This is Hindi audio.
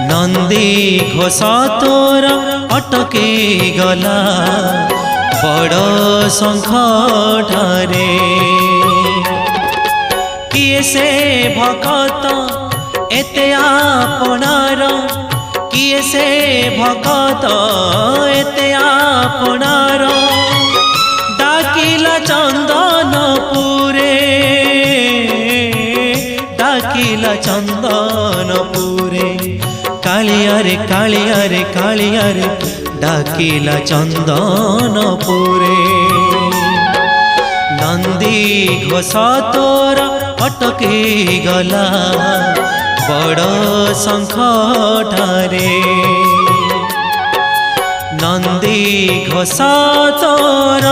नंदी घोष तोर अटके गला बड़ शंख ठारे किए से भगत एते आपणार किए से भगत एते आपणार डाकिला चंदनपुरे डाकिला चंदनपुरे कालिया रे कालिया रे कालिया रे डाकिला चंदनपुरे नंदी घोष तोर अटके गला बड़ शंख ठारे नंदी घोष तोर